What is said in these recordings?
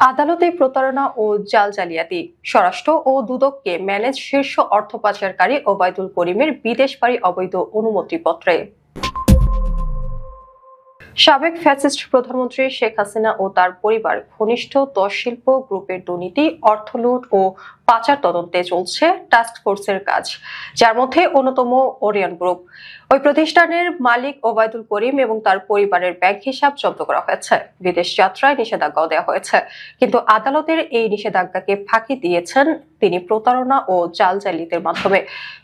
আদালতে প্রতারণা ও জাল জালিয়াতি, স্বরাষ্ট্র ও দুদককে ম্যানেজ শীর্ষ অর্থ পাচারকারী ওবায়দুল করিমের বিদেশ পাড়ি অবৈধ অনুমতিপত্রে। সাবেক ফ্যাসিস্ট প্রধানমন্ত্রী শেখ হাসিনা ও তার পরিবার ঘনিষ্ঠ 10 শিল্প গ্রুপের দুর্নীতি, অর্থ লুট ও পাচার তদন্তে চলছে টাস্ক ফোর্সের কাজ, যার মধ্যে অন্যতম ওরিয়ন গ্রুপ। ওই প্রতিষ্ঠানের মালিক ওবায়দুল করিম এবং তার পরিবারের ব্যাংক হিসাব জব্দ করা হয়েছে। বিদেশ যাত্রায় নিষেধাজ্ঞাও দেওয়া হয়েছে, কিন্তু আদালতের এই নিষেধাজ্ঞাকে ফাঁকি দিয়েছেন তিনি প্রতারণা ও জাল জালিয়াতির মাধ্যমে।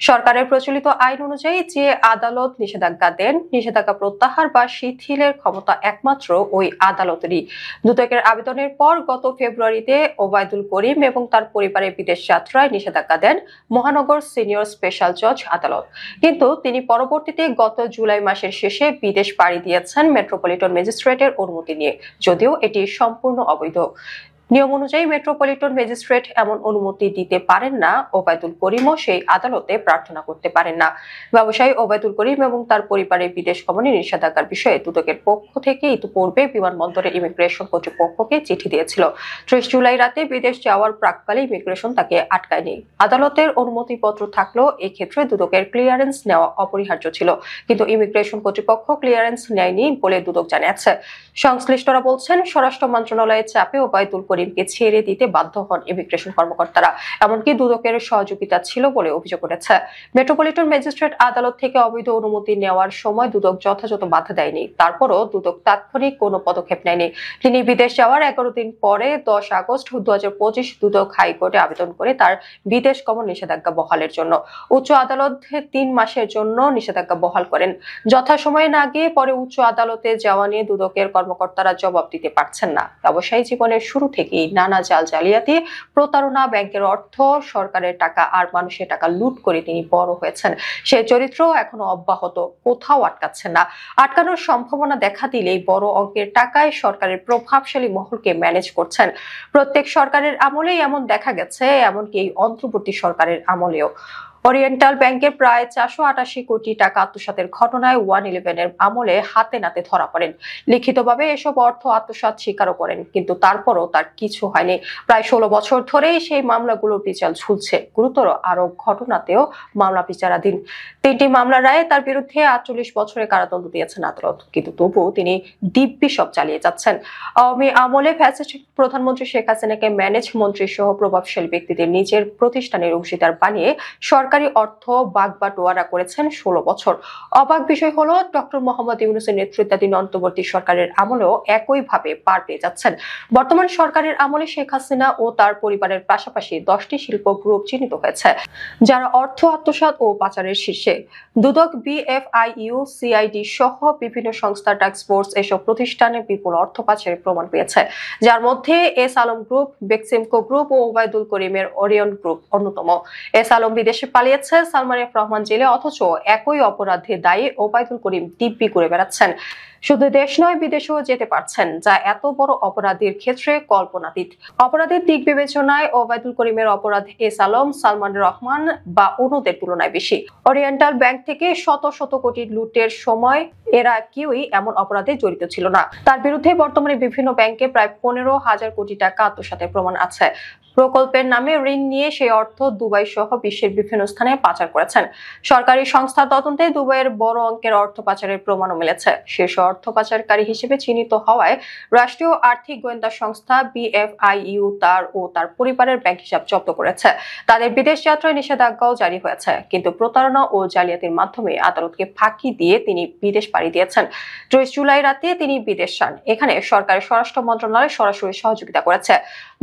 সরকারের প্রচলিত আইন অনুযায়ী যে আদালত নিষেধাজ্ঞা দেন, নিষেধাজ্ঞা প্রত্যাহার বা শিথিলের ক্ষমতা একমাত্র ওই আদালতেরই। দুদকের আবেদনের পর গত ফেব্রুয়ারিতে ওবায়দুল করিম এবং তার পরিবারের বিদেশ যাত্রায় নিষেধাজ্ঞা দেন মহানগর সিনিয়র স্পেশাল জজ আদালত, কিন্তু তিনি পরবর্তীতে গত জুলাই মাসের শেষে বিদেশ পাড়ি দিয়েছেন মেট্রোপলিটন ম্যাজিস্ট্রেটের অনুমতি নিয়ে, যদিও এটি সম্পূর্ণ অবৈধ। নিয়ম অনুযায়ী মেট্রোপলিটন ম্যাজিস্ট্রেট এমন অনুমতি দিতে পারেন না। ওবায়দুল করিমও সেই আদালতে প্রার্থনা করতে পারেন না। ব্যবসায়ী ওবায়দুল করিম এবং তার পরিবারের বিদেশ গমনে নিষেধাজ্ঞার বিষয়ে দুদকের পক্ষ থেকে ইতিপূর্বে বিমানবন্দরে ইমিগ্রেশন কর্তৃপক্ষকে চিঠি দিয়েছিল। 30 জুলাই রাতে বিদেশ যাওয়ার প্রাক্কালে ইমিগ্রেশন তাকে আটকায়নি। আদালতের অনুমতিপত্র থাকলেও এক্ষেত্রে দুদকের ক্লিয়ারেন্স নেওয়া অপরিহার্য ছিল, কিন্তু ইমিগ্রেশন কর্তৃপক্ষ ক্লিয়ারেন্স নেয়নি বলে দুদক জানিয়েছে। সংশ্লিষ্টরা বলছেন, স্বরাষ্ট্র মন্ত্রণালয়ের চাপে ওবায়দুল করিমকে ছেড়ে দিতে বাধ্য হন ইমিগ্রেশন কর্মকর্তারা, এমনকি দুদকের সহযোগিতা ছিল বলে অভিযোগ উঠেছে। মেট্রোপলিটন ম্যাজিস্ট্রেট আদালত থেকে অবৈধ অনুমতি নেওয়ার সময় দুদক যথাযথ বাধা দেয়নি। তারপরও দুদক তাৎক্ষণিক কোনো পদক্ষেপ নেয়নি। তিনি বিদেশ যাওয়ার 11 দিন পরে 10 আগস্ট 2025 দুদক হাইকোর্টে আবেদন করে তার বিদেশ গমন নিষেধাজ্ঞা বহালের জন্য। উচ্চ আদালত 3 মাসের জন্য নিষেধাজ্ঞা বহাল করেন। যথাসময়ে না গিয়ে পরে উচ্চ আদালতে যাওয়া নিয়ে দুদকের কর্মকর্তারা জবাব দিতে পারছেন না। ব্যবসায়ী জীবনের শুরু থেকেই নানা জাল জালিয়াতি, প্রতারণা, ব্যাংকের অর্থ, সরকারের টাকা আর মানুষের টাকা লুট করে তিনি বড় হয়েছেন। সেই চরিত্র এখনো অব্যাহত, কোথাও আটকাচ্ছেন না। আটকানোর সম্ভাবনা দেখা দিলেই বড় অঙ্কের টাকায় সরকারের প্রভাবশালী মহলকে ম্যানেজ করছেন। প্রত্যেক সরকারের আমলেই এমন দেখা গেছে, এমনকি এই অন্তর্বর্তী সরকারের আমলেও। ওরিয়েন্টাল ব্যাংকের প্রায় 488 কোটি টাকা আত্মসাতের ঘটনায় 111 এর আমলে হাতে নাতে ধরা পড়েন। লিখিতভাবে এসব অর্থ আত্মসাৎ স্বীকারও করেন, কিন্তু তারপরও তার কিছু হয়নি। প্রায় 16 বছর ধরেই সেই মামলাগুলোর বিচার ঝুলছে। গুরুতর আরো ঘটনাতেও মামলা বিচারাধীন। 3টি মামলার রায়ে তার বিরুদ্ধে 48 বছরের কারাদণ্ড দিয়েছেন আদালত, কিন্তু তবুও তিনি দিব্যি সব চালিয়ে যাচ্ছেন। আওয়ামী আমলে ফ্যাসিস্ট প্রধানমন্ত্রী শেখ হাসিনাকে ম্যানেজ মন্ত্রী সহ প্রভাবশালী ব্যক্তিদের নিজের প্রতিষ্ঠানের অংশীদার বানিয়ে সরকারি অর্থ বাগবাটোয়ারা করেছেন 16 বছর। অবাক বিষয় হলো, ডক্টর মোহাম্মদ ইউনূসের নেতৃত্বাধীন অন্তর্বর্তী সরকারের আমলেও একইভাবে পার পেয়ে যাচ্ছেন। বর্তমান সরকারের আমলে শেখ হাসিনা ও তার পরিবারের পাশাপাশি 10টি শিল্প গ্রুপ চিহ্নিত হয়েছে, যারা অর্থ আত্মসাৎ ও পাচারের শীর্ষে। দুদক, বিএফআইইউ, সিআইডি সহ বিভিন্ন সংস্থা, টাস্ক ফোর্স এসব প্রতিষ্ঠানে বিপুল অর্থ পাচারের প্রমাণ পেয়েছে, যার মধ্যে S Alam group, Beximco group ও ওবায়দুল করিমের ওরিয়ন গ্রুপ অন্যতম। এস আলম বিদেশে পালিয়েছে, সালমান এফ রহমান জেলে, অথচ একই অপরাধে দায়ী ওবায়দুল করিম দিব্যি করে বেড়াচ্ছেন। শুধু দেশ নয়, বিদেশেও যেতে পারছেন, যা এত বড় অপরাধীর ক্ষেত্রে কল্পনাতীত। অপরাধের দিক বিবেচনায় ওবায়দুল করিমের অপরাধ এস আলম, সালমান রহমান বা অন্যদের তুলনায় বেশি। ওরিয়েন্টাল ব্যাংক থেকে শত শত কোটি লুটের সময় এরা কেউই এমন অপরাধে জড়িত ছিল না। তার বিরুদ্ধে বর্তমানে বিভিন্ন ব্যাংকে প্রায় 15,000 কোটি টাকা আত্মসাতের প্রমাণ আছে। প্রকল্পের নামে ঋণ নিয়ে সেই অর্থ দুবাই সহ বিশ্বের বিভিন্ন স্থানে পাচার করেছেন। সরকারি সংস্থার তদন্তে দুবাইয়ের বড় অঙ্কের অর্থ পাচারের প্রমাণও মিলেছে। শীর্ষ অর্থ পাচারকারী হিসেবে চিহ্নিত হওয়ায় রাষ্ট্রীয় আর্থিক গোয়েন্দা সংস্থা বিএফআইইউ তার ও তার পরিবারের ব্যাংক হিসাব জব্দ করেছে। তাদের বিদেশ যাত্রায় নিষেধাজ্ঞাও জারি হয়েছে, কিন্তু প্রতারণা ও জালিয়াতির মাধ্যমে আদালতকে ফাঁকি দিয়ে তিনি বিদেশ পাড়ি দিয়েছেন। 30 জুলাই রাতে তিনি বিদেশ যান। এখানে সরকারের স্বরাষ্ট্র মন্ত্রণালয় সরাসরি সহযোগিতা করেছে।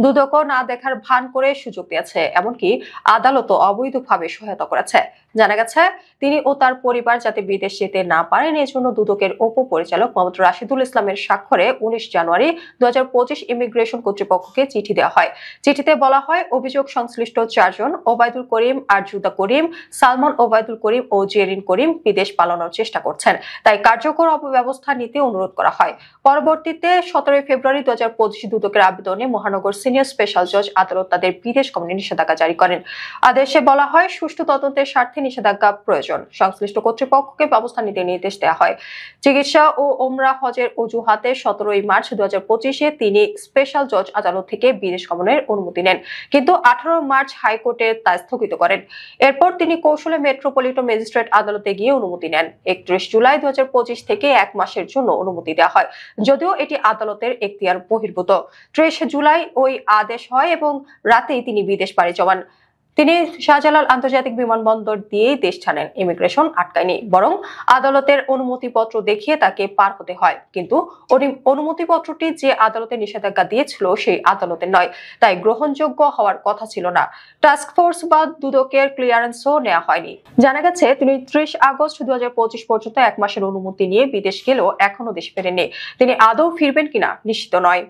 দুদকও না দেখার ভান করে সুযোগ দিয়েছে, এমনকি আদালতও অবৈধভাবে সহায়তা করেছে। জানা গেছে, তিনি ও তার পরিবার যাতে বিদেশ যেতে না পারেন, এজন্য দুদকের উপপরিচালক মোহাম্মদ রাশিদুল ইসলামের স্বাক্ষরে 19 জানুয়ারি 2025 ইমিগ্রেশন কর্তৃপক্ষকে চিঠি দেওয়া হয়। চিঠিতে বলা হয়, অভিযোগ সংশ্লিষ্ট 4 জন ওবায়দুল করিম, আরজুদা করিম, সালমান ওবায়দুল করিম ও জেরিন করিম বিদেশ পালানোর চেষ্টা করছেন, তাই কার্যকর ব্যবস্থা নিতে অনুরোধ করা হয়। পরবর্তীতে 17 ফেব্রুয়ারি 2025 দুদকের আবেদনে মহানগর সিনিয়র স্পেশাল জজ আদালত তাদের বিদেশ গমনে নিষেধাজ্ঞা জারি করেন। আদেশে বলা হয়, সুষ্ঠু তদন্তের স্বার্থে নিষেধাজ্ঞা প্রয়োজন। সংশ্লিষ্ট কর্তৃপক্ষকে ব্যবস্থা নিতে নির্দেশ দেওয়া হয়। চিকিৎসা ও ওমরা হজের অজুহাতে 17 মার্চ 2025-এ তিনি স্পেশাল জজ আদালত থেকে বিদেশ গমনের অনুমতি নেন, কিন্তু 18 মার্চ হাইকোর্টে তা স্থগিত করেন। এরপর তিনি কৌশলে মেট্রোপলিটন ম্যাজিস্ট্রেট আদালতে গিয়ে অনুমতি নেন। 31 জুলাই 2025 থেকে 1 মাসের জন্য অনুমতি দেওয়া হয়, যদিও এটি আদালতের এখতিয়ার বহির্ভূত। 30 জুলাই ওই আদেশ হয় এবং রাতেই তিনি বিদেশ পাড়ি জমান। তিনি শাহজালাল আন্তর্জাতিক বিমানবন্দর দিয়েই দেশ ছাড়েন। ইমিগ্রেশন আটকায়নি, বরং আদালতের অনুমতিপত্র দেখিয়ে তাকে পার হতে হয়। কিন্তু অনুমতিপত্রটি যে আদালতের নিষেধাজ্ঞা দিয়েছিল সেই আদালতের নয়, তাই গ্রহণযোগ্য হওয়ার কথা ছিল না। টাস্কফোর্স বা দুদকের ক্লিয়ারেন্সও নেওয়া হয়নি। জানা গেছে তিনি 30 আগস্ট 2025 পর্যন্ত 1 মাসের অনুমতি নিয়ে বিদেশ গেলেও এখনো দেশ ফেরেননি। তিনি আদৌ ফিরবেন কিনা নিশ্চিত নয়।